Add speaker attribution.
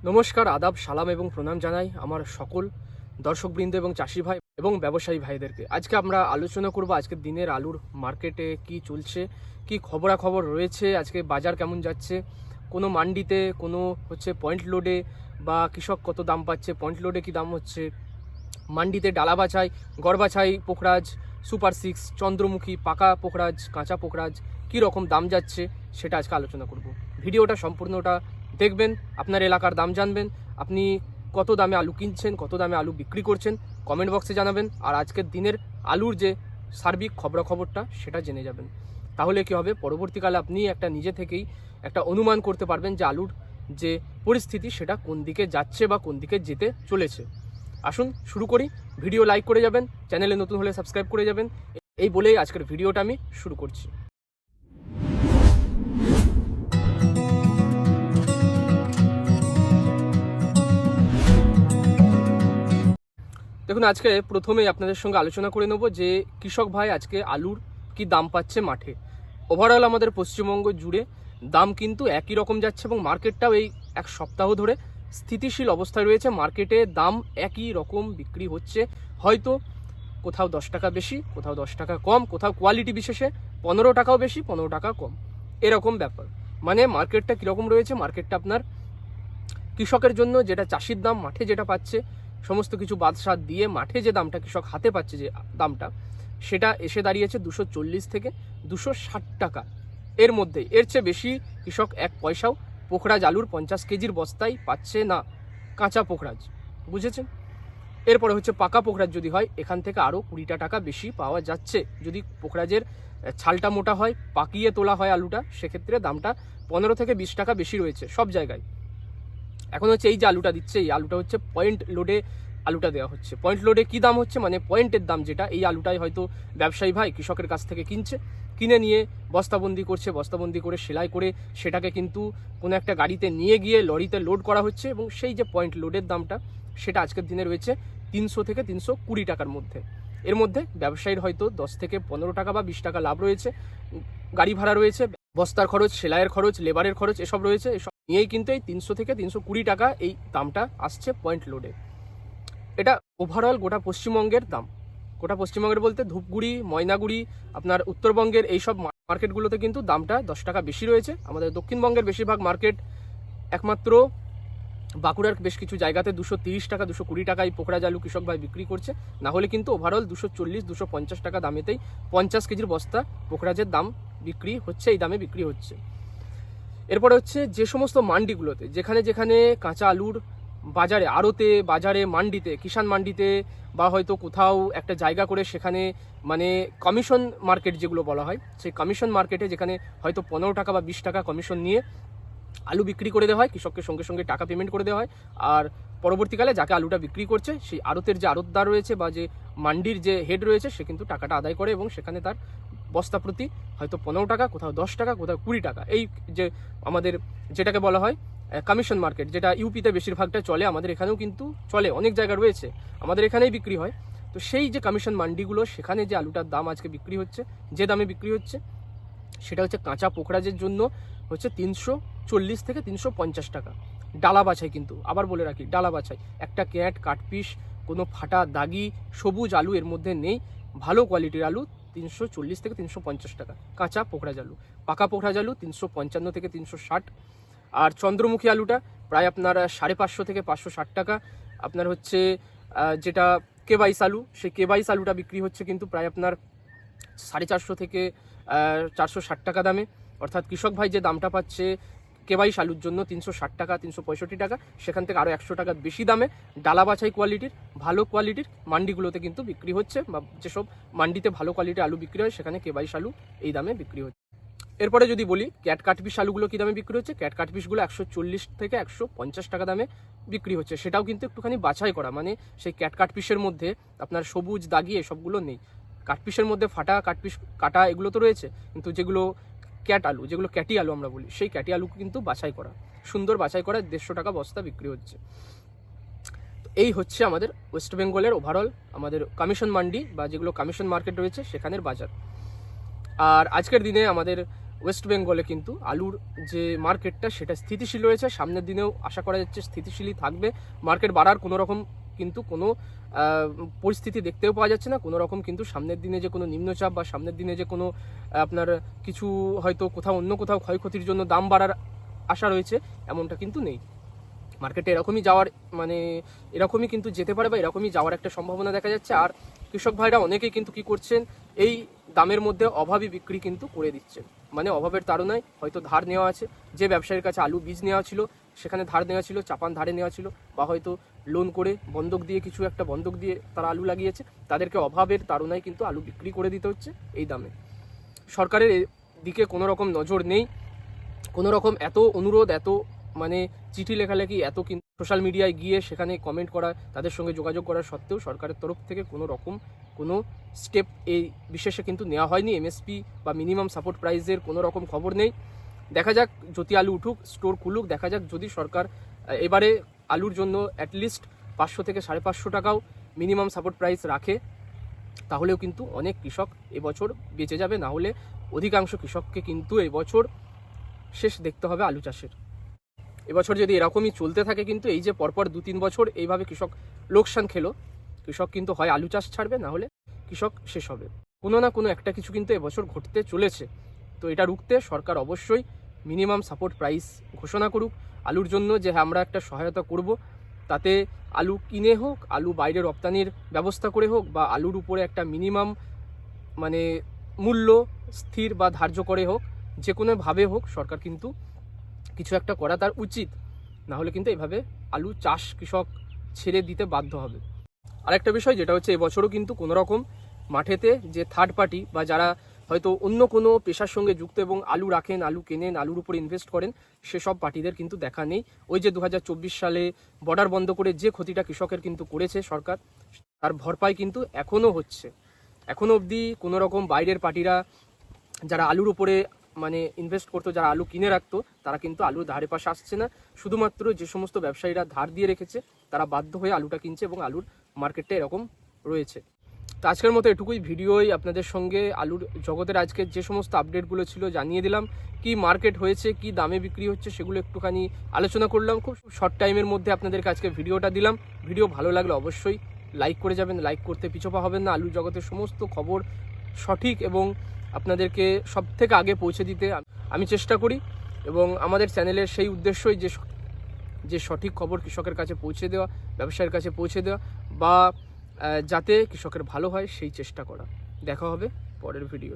Speaker 1: নমস্কার, আদাব, সালাম এবং প্রণাম জানাই আমার সকল দর্শকবৃন্দ এবং চাষি ভাই এবং ব্যবসায়ী ভাইদেরকে। আজকে আমরা আলোচনা করব আজকের দিনের আলুর মার্কেটে কি চলছে, কি খবরাখবর রয়েছে, আজকে বাজার কেমন যাচ্ছে, কোনো মান্ডিতে, কোনো পয়েন্ট লোডে বা কৃষক কত দাম পাচ্ছে, পয়েন্ট লোডে কি দাম হচ্ছে, মান্ডিতে ডালা বাছাই, গড় বাছাই পোখরাজ, সুপার সিক্স, চন্দ্রমুখী, পাকা পোখরাজ, কাঁচা পোখরাজ কী রকম দাম যাচ্ছে সেটা আজকে আলোচনা করব। ভিডিওটা সম্পূর্ণটা দেখবেন, আপনার এলাকার দাম জানবেন, আপনি কত দামে আলু কিনছেন, কত দামে আলু বিক্রি করছেন কমেন্ট বক্সে জানাবেন, আর আজকের দিনের আলুর যে সার্বিক খবরাখবরটা সেটা জেনে যাবেন। তাহলে কি হবে, পরবর্তীকালে আপনি একটা নিজে থেকেই একটা অনুমান করতে পারবেন যে আলুর যে পরিস্থিতি সেটা কোন দিকে যাচ্ছে বা কোন দিকে যেতে চলেছে। আসুন শুরু করি। ভিডিও লাইক করে যাবেন, চ্যানেলে নতুন হলে সাবস্ক্রাইব করে যাবেন। এই বলেই আজকের ভিডিওটা আমি শুরু করছি। দেখুন, আজকে প্রথমেই আপনাদের সঙ্গে আলোচনা করে নেব যে কৃষক ভাই আজকে আলুর কি দাম পাচ্ছে মাঠে। ওভারঅল আমাদের পশ্চিমবঙ্গ জুড়ে দাম কিন্তু একই রকম যাচ্ছে এবং মার্কেটটাও এই এক সপ্তাহ ধরে স্থিতিশীল অবস্থায় রয়েছে। মার্কেটে দাম একই রকম বিক্রি হচ্ছে, হয়তো কোথাও 10 টাকা বেশি, কোথাও 10 টাকা কম, কোথাও কোয়ালিটি বিশেষে 15 টাকাও বেশি, 15 টাকা কম, এরকম ব্যাপার। মানে মার্কেটটা কীরকম রয়েছে, মার্কেটটা আপনার কৃষকের জন্য যেটা চাষির দাম মাঠে যেটা পাচ্ছে, সমস্ত কিছু বাদশাহ দিয়ে মাঠে যে দামটা কৃষক হাতে পাচ্ছে, যে দামটা সেটা এসে দাঁড়িয়েছে 240 থেকে 260 টাকা এর মধ্যে। এর চেয়ে বেশি কৃষক এক পয়সাও পোখরাজ আলুর 50 কেজির বস্তায় পাচ্ছে না, কাঁচা পোখরাজ, বুঝেছেন। এরপরে পাকা পোখরাজ যদি হয়, এখান থেকে আরও 20 টাকা বেশি পাওয়া যাচ্ছে। যদি পোখরাজের ছালটা মোটা হয়, পাকিয়ে তোলা হয় আলুটা, সেক্ষেত্রে দামটা 15 থেকে 20 টাকা বেশি রয়েছে সব জায়গায়। এখন এই যে আলুটা দিচ্ছে, এই আলুটা পয়েন্ট লোডে আলুটা দেওয়া হচ্ছে। পয়েন্ট লোডে কি দাম হচ্ছে, মানে পয়েন্টের দাম যেটা, এই আলুটাই হয়তো ব্যবসায়ী ভাই কৃষকের কাছ থেকে কিনে নিয়ে বস্তাবন্দি করছে, বস্তাবন্দি করে সেলাই করে সেটাকে কিন্তু কোনো একটা গাড়িতে নিয়ে গিয়ে লরিতে লোড করা হচ্ছে, এবং সেই যে পয়েন্ট লোডের দামটা সেটা আজকের দিনে রয়েছে 300 থেকে 320 টাকার মধ্যে। এর মধ্যে ব্যবসায়ীর হয়তো 10 থেকে 15 টাকা বা 20 টাকা লাভ রয়েছে, গাড়ি ভাড়া রয়েছে, বস্তার খরচ, সেলাইয়ের খরচ, লেবারের খরচ, এসব রয়েছে। এসব নিয়েই কিন্তু এই 300 থেকে 320 টাকা এই দামটা আসছে পয়েন্ট লোডে। এটা ওভারঅল গোটা পশ্চিমবঙ্গের দাম। গোটা পশ্চিমবঙ্গের বলতে ধূপগুড়ি, ময়নাগুড়ি, আপনার উত্তরবঙ্গের এইসব মার্কেটগুলোতে কিন্তু দামটা 10 টাকা বেশি রয়েছে। আমাদের দক্ষিণবঙ্গের বেশিরভাগ মার্কেট, একমাত্র বাঁকুড়ার বেশ কিছু জায়গাতে 230 টাকা, 220 টাকায় পোখরাজ আলু কৃষক ভাই বিক্রি করছে। না হলে কিন্তু ওভারঅল 240-250 টাকা দামেতেই 50 কেজির বস্তা পোখরাজের দাম বিক্রি হচ্ছে, এই দামে বিক্রি হচ্ছে। এরপরে যে সমস্ত মান্ডিগুলোতে যেখানে যেখানে কাঁচা আলুর বাজারে, আড়তে, বাজারে, মান্ডিতে, কিষাণ মান্ডিতে, বা হয়তো কোথাও একটা জায়গা করে সেখানে মানে কমিশন মার্কেট যেগুলো বলা হয়, সেই কমিশন মার্কেটে যেখানে হয়তো 15 টাকা বা 20 টাকা কমিশন নিয়ে আলু বিক্রি করে দেওয়া হয়, কৃষককে সঙ্গে সঙ্গে টাকা পেমেন্ট করে দেওয়া হয়, আর পরবর্তীকালে যাকে আলুটা বিক্রি করছে সেই আড়তের যে আড়তদার রয়েছে বা যে মান্ডির যে হেড রয়েছে, সে কিন্তু টাকাটা আদায় করে এবং সেখানে তার বস্তা প্রতি হয়তো 15 টাকা, কোথাও 10 টাকা, কোথাও 20 টাকা, এই যে আমাদের যেটাকে বলা হয় কমিশন মার্কেট, যেটা ইউপিতে বেশিরভাগটা চলে, আমাদের এখানেও কিন্তু চলে, অনেক জায়গা রয়েছে, আমাদের এখানেই বিক্রি হয়। তো সেই যে কমিশন মান্ডিগুলো, সেখানে যে আলুটার দাম আজকে বিক্রি হচ্ছে, যে দামে বিক্রি হচ্ছে, সেটা কাঁচা পোখরাজের জন্য 340 থেকে 350 টাকা। ডালা বাছাই, কিন্তু আবার বলে রাখি, ডালা বাছাই, একটা ক্যাট কাটপিস, কোনো ফাটা দাগি সবুজ আলু এর মধ্যে নেই, ভালো কোয়ালিটির আলু 340 থেকে 350 টাকা কাঁচা পোখরাজ আলু। পাকা পোখরাজ আলু 355 থেকে 360। আর চন্দ্রমুখী আলুটা প্রায় আপনার 550 থেকে 560 টাকা। আপনার যেটা কেবাইশ আলু, সেই কেবাইশ আলুটা বিক্রি হচ্ছে কিন্তু প্রায় আপনার 450 থেকে 460 টাকা দামে। অর্থাৎ কৃষক ভাই যে দামটা পাচ্ছে কেবাইশ আলুর জন্য 360 টাকা, 365 টাকা, সেখান থেকে আরও 100 টাকা বেশি দামে ডালা বাছাই কোয়ালিটির, ভালো কোয়ালিটির মান্ডিগুলোতে কিন্তু বিক্রি হচ্ছে, বা যেসব মান্ডিতে ভালো কোয়ালিটির আলু বিক্রি হয় সেখানে কেবাইশ আলু এই দামে বিক্রি হচ্ছে। এরপরে যদি বলি ক্যাট কাটপিস আলুগুলো কী দামে বিক্রি হচ্ছে, ক্যাট কাটপিসগুলো 140 থেকে 150 টাকা দামে বিক্রি হচ্ছে। সেটাও কিন্তু একটুখানি বাছাই করা, মানে সেই ক্যাট কাটপিসের মধ্যে আপনার সবুজ দাগি এসবগুলো নেই। কাটপিসের মধ্যে ফাটা কাটপিস, কাটা, এগুলো তো রয়েছে, কিন্তু যেগুলো ক্যাট আলু, যেগুলো ক্যাটি আলু আমরা বলি, সেই ক্যাটি আলু কিন্তু বাছাই করা, সুন্দর বাছাই করা 150 টাকা বস্তা বিক্রি হচ্ছে। এই আমাদের ওয়েস্ট বেঙ্গলের ওভারঅল আমাদের কমিশন মান্ডি বা যেগুলো কমিশন মার্কেট রয়েছে সেখানের বাজার। আর আজকের দিনে আমাদের ওয়েস্ট বেঙ্গলে কিন্তু আলুর যে মার্কেটটা সেটা স্থিতিশীল রয়েছে, সামনের দিনেও আশা করা যাচ্ছে স্থিতিশীলই থাকবে। মার্কেট বাড়ার কোনো রকম কিন্তু কোনো পরিস্থিতি দেখতেও পাওয়া যাচ্ছে না। কোনো রকম কিন্তু সামনের দিনে যে কোনো নিম্নচাপ বা সামনের দিনে যে কোনো আপনার কিছু হয়তো কোথাও অন্য কোথাও ক্ষয়ক্ষতির জন্য দাম বাড়ার আশা রয়েছে এমনটা কিন্তু নেই। মার্কেটে এরকমই যাওয়ার মানে এরকমই কিন্তু যেতে পারে বা এরকমই যাওয়ার একটা সম্ভাবনা দেখা যাচ্ছে। আর কৃষক ভাইরা অনেকেই কিন্তু কি করছেন, এই দামের মধ্যে অভাবী বিক্রি কিন্তু করে দিচ্ছেন। মানে অভাবের তাড়নায় হয়তো ধার নেওয়া আছে, যে ব্যবসায়ীর কাছে আলু বীজ নেওয়া ছিল সেখানে ধার নেওয়া ছিল, চাপান ধারে নেওয়া ছিল, বা হয়তো লোন করে বন্ধক দিয়ে কিছু একটা বন্ধক দিয়ে তারা আলু লাগিয়েছে, তাদেরকে অভাবের তাড়নায় কিন্তু আলু বিক্রি করে দিতে হচ্ছে এই দামে। সরকারের দিকে কোনো রকম নজর নেই, কোনো রকম এত অনুরোধ, এত মানে চিঠি লেখালেখি, এত কিন্তু সোশ্যাল মিডিয়ায় গিয়ে সেখানে কমেন্ট করা, তাদের সঙ্গে যোগাযোগ করা সত্ত্বেও সরকারের তরফ থেকে কোনো রকম কোনো স্টেপ এই বিশেষে কিন্তু নেওয়া হয়নি। এমএসপি বা মিনিমাম সাপোর্ট প্রাইসের কোনো রকম খবর নেই। দেখা যাক, যদি আলু উঠুক, স্টোর খুলুক, দেখা যাক যদি সরকার এবারে আলুর জন্য অ্যাটলিস্ট 500 থেকে 550 টাকাও মিনিমাম সাপোর্ট প্রাইস রাখে, তাহলেও কিন্তু অনেক কৃষক এবছর বেঁচে যাবে। না হলে অধিকাংশ কৃষককে কিন্তু এবছর শেষ দেখতে হবে আলু চাষের। এবছর যদি এরকমই চলতে থাকে কিন্তু এই যে পরপর 2-3 বছর এইভাবে কৃষক লোকসান খেলো, কৃষক কিন্তু হয় আলু চাষ ছাড়বে, না হলে কৃষক শেষ হবে। কোনো না কোনো একটা কিছু কিন্তু এবছর ঘটতে চলেছে। তো এটা রুখতে সরকার অবশ্যই মিনিমাম সাপোর্ট প্রাইস ঘোষণা করুক আলুর জন্য, যে হ্যাঁ আমরা একটা সহায়তা করব, তাতে আলু কিনে হোক, আলু বাইরে রপ্তানির ব্যবস্থা করে হোক, বা আলুর উপরে একটা মিনিমাম মানে মূল্য স্থির বা ধার্য করে হোক, যে কোনোভাবে হোক সরকার কিন্তু কিছু একটা করা তার উচিত। না হলে কিন্তু এভাবে আলু চাষ কৃষক ছেড়ে দিতে বাধ্য হবে। আরেকটা বিষয় যেটা হচ্ছে, এবছরও কিন্তু কোনো রকম মাঠেতে যে থার্ড পার্টি বা যারা হয়তো অন্য কোনো পেশার সঙ্গে যুক্ত এবং আলু রাখেন, আলু কেনেন, আলুর উপরে ইনভেস্ট করেন, সেসব পার্টিদের কিন্তু দেখা নেই। ওই যে 2024 সালে বর্ডার বন্ধ করে যে ক্ষতিটা কৃষকের কিন্তু করেছে সরকার, তার ভরপাই কিন্তু এখনও হচ্ছে। এখনও অবধি কোনো রকম বাইরের পার্টিরা যারা আলুর উপরে মানে ইনভেস্ট করতো, যারা আলু কিনে রাখতো, তারা কিন্তু আলুর ধারে পাশে আসছে না। শুধুমাত্র যে সমস্ত ব্যবসায়ীরা ধার দিয়ে রেখেছে তারা বাধ্য হয়ে আলুটা কিনছে এবং আলুর মার্কেটটা এরকম রয়েছে। তো আজকের মতো এটুকুই ভিডিওই আপনাদের সঙ্গে আলুর জগতের আজকে যে সমস্ত আপডেটগুলো ছিল জানিয়ে দিলাম। কি মার্কেট হয়েছে, কি দামে বিক্রি হচ্ছে, সেগুলো একটুখানি আলোচনা করলাম। খুব শর্ট টাইমের মধ্যে আপনাদেরকে আজকে ভিডিওটা দিলাম। ভিডিও ভালো লাগলে অবশ্যই লাইক করে যাবেন, লাইক করতে পিছপা হবেন না। আলুর জগতের সমস্ত খবর সঠিক এবং আপনাদেরকে সব থেকে আগে পৌঁছে দিতে আমি চেষ্টা করি, এবং আমাদের চ্যানেলের সেই উদ্দেশ্যই যে সঠিক খবর কৃষকের কাছে পৌঁছে দেওয়া, ব্যবসায়ীর কাছে পৌঁছে দেওয়া, বা যাতে কৃষকের ভালো হয় সেই চেষ্টা করা। দেখা হবে পরের ভিডিও।